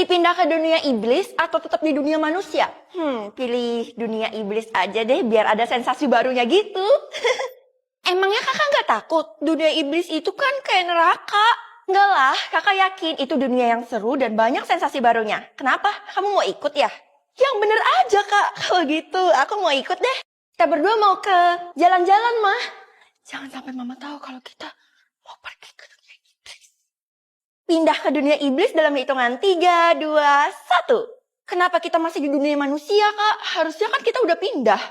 Pilih pindah ke dunia iblis atau tetap di dunia manusia? Pilih dunia iblis aja deh biar ada sensasi barunya gitu. Emangnya kakak nggak takut? Dunia iblis itu kan kayak neraka. Enggak lah, kakak yakin itu dunia yang seru dan banyak sensasi barunya. Kenapa? Kamu mau ikut ya? Yang bener aja kak, kalau gitu aku mau ikut deh. Kita berdua mau ke jalan-jalan mah. Jangan sampai mama tahu kalau kita mau pergi ke dunia iblis. Pindah ke dunia iblis dalam hitungan 3, 2, 1. Kenapa kita masih di dunia manusia kak? Harusnya kan kita udah pindah.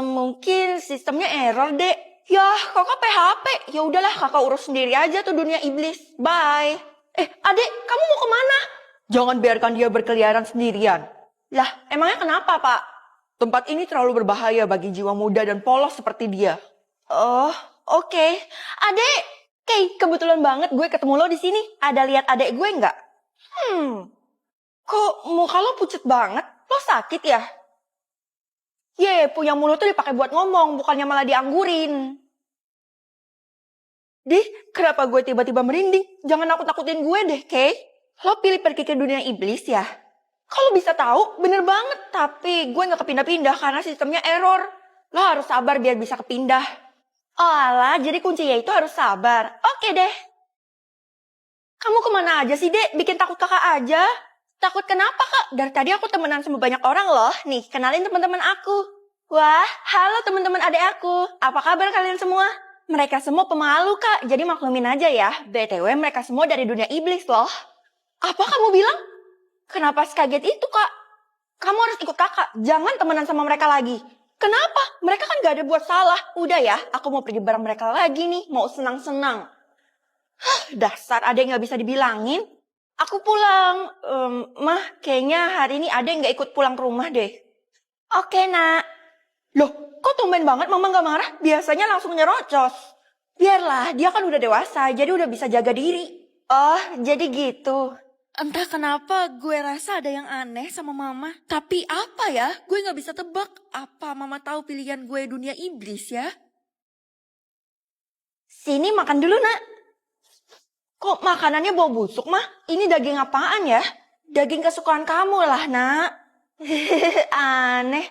Mungkin sistemnya error deh. Ya, kakak PHP. Ya udahlah, kakak urus sendiri aja tuh dunia iblis. Bye. Adek, kamu mau kemana? Jangan biarkan dia berkeliaran sendirian. Lah, emangnya kenapa, Pak? Tempat ini terlalu berbahaya bagi jiwa muda dan polos seperti dia. Oh, oke. Adek, kebetulan banget gue ketemu lo di sini. Ada lihat adek gue nggak? Kok muka lo pucet banget? Lo sakit ya? Punya mulut tuh dipakai buat ngomong, bukannya malah dianggurin. Kenapa gue tiba-tiba merinding? Jangan nakut-nakutin gue deh, Kay. Lo pilih pergi ke dunia iblis ya? Kalau bisa tahu, bener banget. Tapi gue gak kepindah-pindah karena sistemnya error. Lo harus sabar biar bisa kepindah. Oh alah, jadi kuncinya itu harus sabar. Oke deh. Kamu kemana aja sih, Dek? Bikin takut kakak aja. Takut kenapa, Kak? Dari tadi aku temenan sama banyak orang loh. Nih, kenalin teman-teman aku. Wah, halo teman-teman adek aku. Apa kabar kalian semua? Mereka semua pemalu, Kak. Jadi maklumin aja ya. BTW mereka semua dari dunia iblis loh. Apa kamu bilang? Kenapa sekaget itu, Kak? Kamu harus ikut kakak. Jangan temenan sama mereka lagi. Kenapa? Mereka kan gak ada buat salah. Udah ya, aku mau pergi bareng mereka lagi nih. Mau senang-senang. Dasar adek gak bisa dibilangin. Aku pulang. Mah, kayaknya hari ini adek gak ikut pulang ke rumah deh. Oke, nak. Loh, kok tumben banget mama gak marah? Biasanya langsung nyerocos. Biarlah, dia kan udah dewasa, jadi udah bisa jaga diri. Oh, jadi gitu. Entah kenapa gue rasa ada yang aneh sama mama. Tapi apa ya? Gue gak bisa tebak. Apa mama tahu pilihan gue dunia iblis ya? Sini makan dulu, nak. Kok makanannya bau busuk, mah? Ini daging apaan ya? Daging kesukaan kamu lah, nak. Aneh.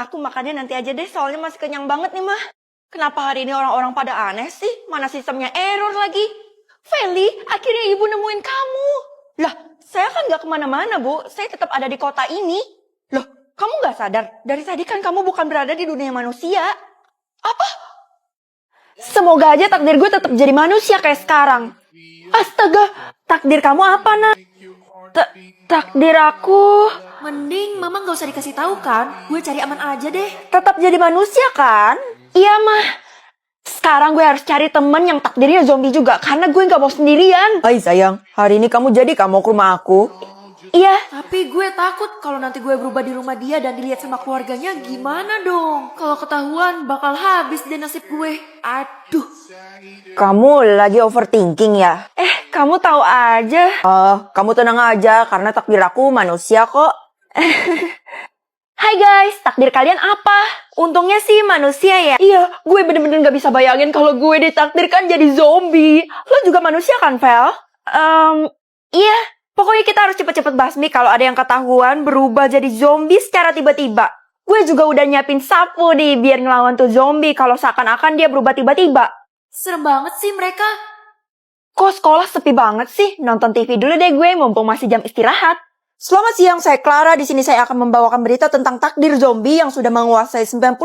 Aku makannya nanti aja deh, soalnya masih kenyang banget nih, mah. Kenapa hari ini orang-orang pada aneh sih? Mana sistemnya error lagi? Feli, akhirnya ibu nemuin kamu. Lah, saya kan gak kemana-mana, Bu. Saya tetap ada di kota ini. Loh, kamu gak sadar? Dari tadi kan kamu bukan berada di dunia manusia. Apa? Semoga aja takdir gue tetap jadi manusia kayak sekarang. Astaga, takdir kamu apa, nak? Takdir aku... Mending mama gak usah dikasih tahu kan? Gue cari aman aja deh. Tetap jadi manusia kan? Iya, mah. Sekarang gue harus cari temen yang takdirnya zombie juga. Karena gue gak mau sendirian. Hai sayang, hari ini kamu mau ke rumah aku? Iya. Tapi gue takut kalau nanti gue berubah di rumah dia dan dilihat sama keluarganya gimana dong? Kalau ketahuan bakal habis deh nasib gue. Aduh. Kamu lagi overthinking ya? Kamu tahu aja. Kamu tenang aja karena takdir aku manusia kok. Hai guys, takdir kalian apa? Untungnya sih manusia ya. Iya, gue bener-bener gak bisa bayangin kalau gue ditakdirkan jadi zombie. Lo juga manusia kan, Vel? Iya. Pokoknya kita harus cepet-cepet basmi kalau ada yang ketahuan berubah jadi zombie secara tiba-tiba. Gue juga udah nyiapin sapu nih biar ngelawan tuh zombie kalau seakan-akan dia berubah tiba-tiba. Serem banget sih mereka. Kok sekolah sepi banget sih? Nonton TV dulu deh gue, mumpung masih jam istirahat. Selamat siang, saya Clara. Di sini saya akan membawakan berita tentang takdir zombie yang sudah menguasai 90%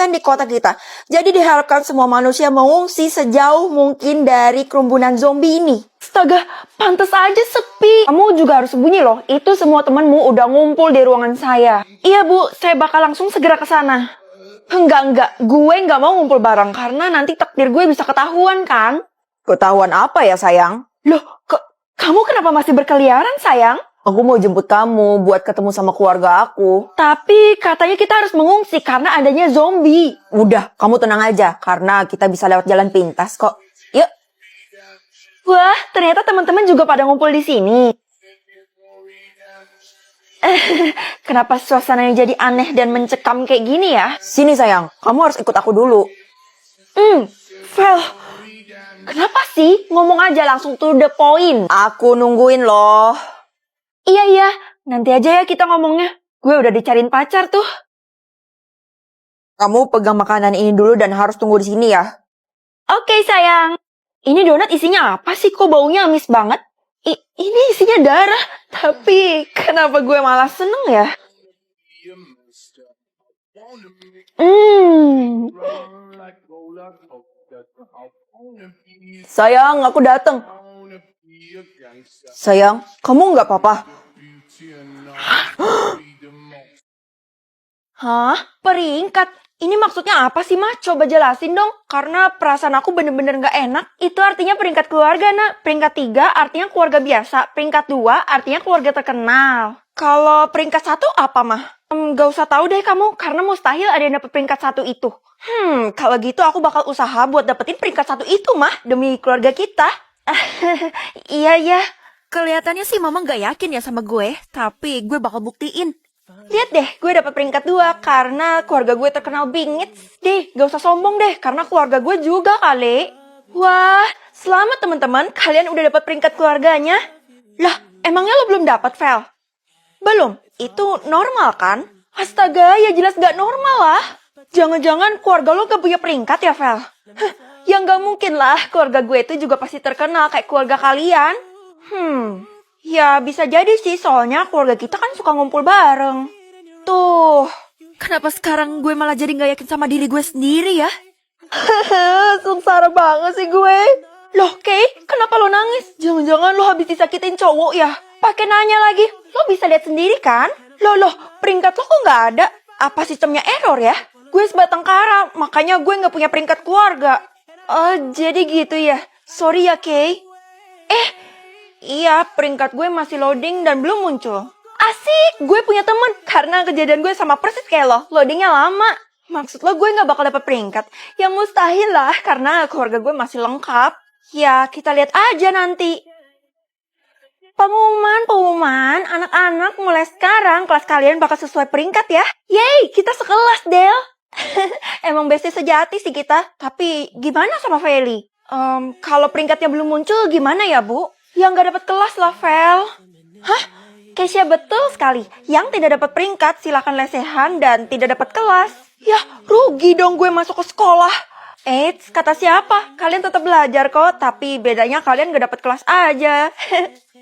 di kota kita. Jadi diharapkan semua manusia mengungsi sejauh mungkin dari kerumbunan zombie ini. Astaga, pantas aja sepi. Kamu juga harus sembunyi loh. Itu semua temanmu udah ngumpul di ruangan saya. Iya, Bu. Saya bakal langsung segera ke sana. Enggak. Gue nggak mau ngumpul bareng karena nanti takdir gue bisa ketahuan kan? Ketahuan apa ya sayang? Loh, kamu kenapa masih berkeliaran, sayang? Aku mau jemput kamu buat ketemu sama keluarga aku. Tapi katanya kita harus mengungsi karena adanya zombie. Udah, kamu tenang aja karena kita bisa lewat jalan pintas kok. Yuk. Wah, ternyata teman-teman juga pada ngumpul di sini. Kenapa suasananya jadi aneh dan mencekam kayak gini ya? Sini sayang, kamu harus ikut aku dulu. Vel, kenapa sih ngomong aja langsung to the point? Aku nungguin loh. Iya, nanti aja ya kita ngomongnya. Gue udah dicariin pacar tuh. Kamu pegang makanan ini dulu dan harus tunggu di sini ya. Oke, sayang. Ini donat isinya apa sih? Kok baunya amis banget? Ini isinya darah. Tapi kenapa gue malah seneng ya? Sayang, aku datang. Sayang, kamu nggak apa-apa? Hah? Peringkat? Ini maksudnya apa sih, Mah? Coba jelasin dong. Karena perasaan aku bener-bener gak enak. Itu artinya peringkat keluarga, Nak. Peringkat 3 artinya keluarga biasa. Peringkat 2 artinya keluarga terkenal. Kalau peringkat 1 apa, Mah? Gak usah tahu deh kamu. Karena mustahil ada yang dapet peringkat 1 itu. Kalau gitu aku bakal usaha buat dapetin peringkat 1 itu, Mah. Demi keluarga kita. Iya. Kelihatannya sih mama gak yakin ya sama gue, tapi gue bakal buktiin. Lihat deh, gue dapet peringkat 2 karena keluarga gue terkenal bingit. Deh, gak usah sombong deh, karena keluarga gue juga kali. Wah, selamat teman-teman, kalian udah dapet peringkat keluarganya. Lah, emangnya lo belum dapet, Vel? Belum, itu normal kan? Astaga, ya jelas gak normal lah. Jangan-jangan keluarga lo gak punya peringkat ya, Vel? Ya gak mungkin lah, keluarga gue itu juga pasti terkenal kayak keluarga kalian. Ya bisa jadi sih, soalnya keluarga kita kan suka ngumpul bareng. Tuh. Kenapa sekarang gue malah jadi gak yakin sama diri gue sendiri ya? Sengsara banget sih gue. Loh, Kay, kenapa lo nangis? Jangan-jangan lo habis disakitin cowok ya? Pakai nanya lagi, lo bisa lihat sendiri kan? Loh, peringkat lo kok nggak ada? Apa sistemnya error ya? Gue sebatang kara, makanya gue nggak punya peringkat keluarga. Oh, jadi gitu ya? Sorry ya, Kay. Iya, peringkat gue masih loading dan belum muncul. Asik, gue punya temen. Karena kejadian gue sama persis kayak lo, loadingnya lama. Maksud lo gue gak bakal dapet peringkat? Ya mustahil lah, karena keluarga gue masih lengkap. Ya, kita lihat aja nanti. Pengumuman, anak-anak mulai sekarang kelas kalian bakal sesuai peringkat ya. Yeay, kita sekelas, Del. Emang bestie sejati sih kita. Tapi gimana sama Feli? Kalau peringkatnya belum muncul gimana ya, Bu? Yang gak dapat kelas lah, Vel. Hah? Keisha betul sekali. Yang tidak dapat peringkat silakan lesehan dan tidak dapat kelas. Ya, rugi dong gue masuk ke sekolah. Eits, kata siapa? Kalian tetap belajar kok, tapi bedanya kalian gak dapat kelas aja.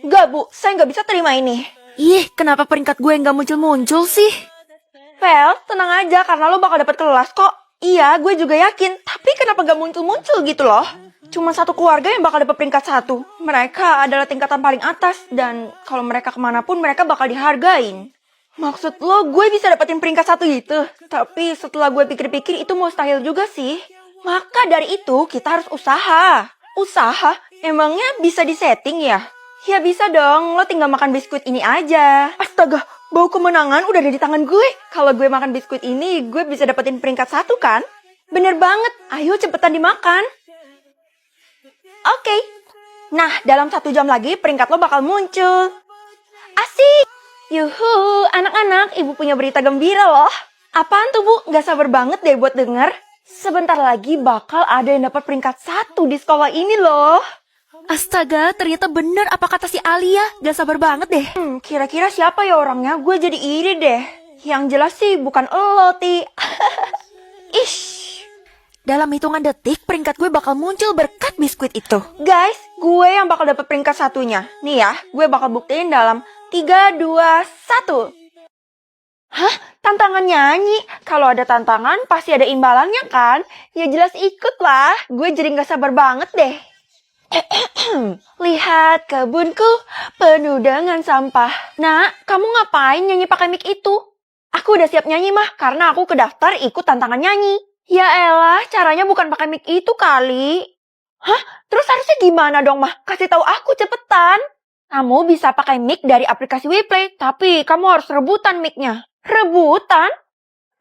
Gak, Bu, saya gak bisa terima ini. Ih, kenapa peringkat gue gak muncul-muncul sih? Vel, tenang aja karena lo bakal dapat kelas kok. Iya, gue juga yakin. Tapi kenapa gak muncul-muncul gitu loh? Cuma satu keluarga yang bakal dapat peringkat 1. Mereka adalah tingkatan paling atas. Dan kalau mereka kemanapun mereka bakal dihargain. Maksud lo gue bisa dapetin peringkat 1 gitu? Tapi setelah gue pikir-pikir itu mustahil juga sih. Maka dari itu kita harus usaha. Usaha? Emangnya bisa disetting ya? Ya bisa dong, lo tinggal makan biskuit ini aja. Astaga, bau kemenangan udah ada di tangan gue. Kalau gue makan biskuit ini, gue bisa dapetin peringkat 1 kan? Bener banget, ayo cepetan dimakan. Oke. Nah, dalam 1 jam lagi peringkat lo bakal muncul. Asik. Yuhu, anak-anak, ibu punya berita gembira loh. Apaan tuh, Bu? Gak sabar banget deh buat denger. Sebentar lagi bakal ada yang dapat peringkat 1 di sekolah ini loh. Astaga, ternyata bener apa kata si Alia. Gak sabar banget deh. Kira-kira siapa ya orangnya? Gue jadi iri deh. Yang jelas sih bukan lo, Ti. Ish. Dalam hitungan detik, peringkat gue bakal muncul berkat biskuit itu. Guys, gue yang bakal dapat peringkat 1-nya. Nih ya, gue bakal buktiin dalam 3, 2, 1. Hah? Tantangan nyanyi? Kalau ada tantangan, pasti ada imbalannya kan? Ya jelas ikut lah. Gue jadi gak sabar banget deh. Lihat kebunku penuh dengan sampah. Nak, kamu ngapain nyanyi pakai mic itu? Aku udah siap nyanyi mah, karena aku kedaftar ikut tantangan nyanyi. Ya elah, caranya bukan pakai mic itu kali. Hah? Terus harusnya gimana dong mah? Kasih tahu aku cepetan. Kamu bisa pakai mic dari aplikasi WePlay, tapi kamu harus rebutan mic-nya. Rebutan?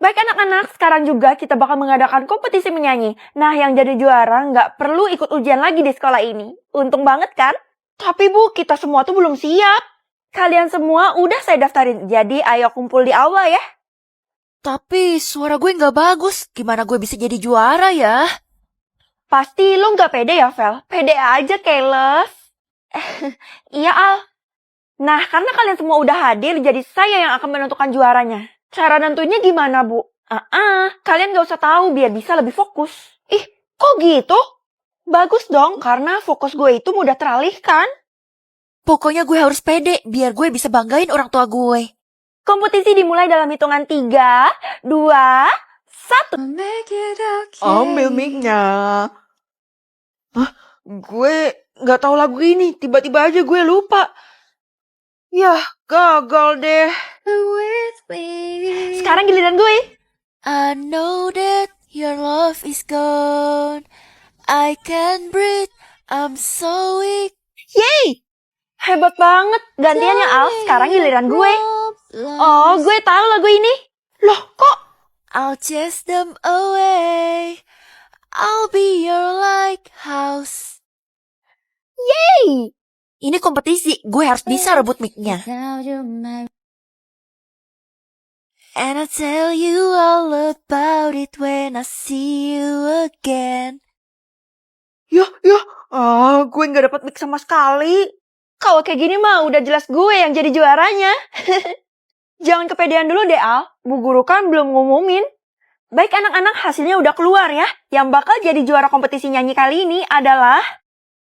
Baik anak-anak, sekarang juga kita bakal mengadakan kompetisi menyanyi. Nah, yang jadi juara nggak perlu ikut ujian lagi di sekolah ini. Untung banget kan? Tapi Bu, kita semua tuh belum siap. Kalian semua udah saya daftarin, jadi ayo kumpul di aula ya. Tapi suara gue gak bagus. Gimana gue bisa jadi juara ya? Pasti lo nggak pede ya, Vel? Pede aja, keles. Iya, Al. Nah, karena kalian semua udah hadir, jadi saya yang akan menentukan juaranya. Cara nentuinnya gimana, Bu? Kalian gak usah tahu biar bisa lebih fokus. Ih, kok gitu? Bagus dong, karena fokus gue itu mudah teralihkan. Pokoknya gue harus pede biar gue bisa banggain orang tua gue. Kompetisi dimulai dalam hitungan 3, 2, 1. Ambil mic-nya. Gue gak tahu lagu ini. Tiba-tiba aja gue lupa. Yah, gagal deh. Sekarang giliran gue. I know that your love is gone. I can't breathe. I'm so weak. Yeay! Hebat banget. Gantiannya Al, sekarang giliran gue. Oh, gue tahu lagu ini. Loh, kok? I'll chase them away. I'll be your lighthouse. Yeay! Ini kompetisi, gue harus bisa rebut mic-nya. And I'll tell you all about it when I see you again. Yah. Gue gak dapat mic sama sekali. Kalau kayak gini mah udah jelas gue yang jadi juaranya. Jangan kepedean dulu deh, Al. Bu guru kan belum ngumumin. Baik anak-anak, hasilnya udah keluar ya. Yang bakal jadi juara kompetisi nyanyi kali ini adalah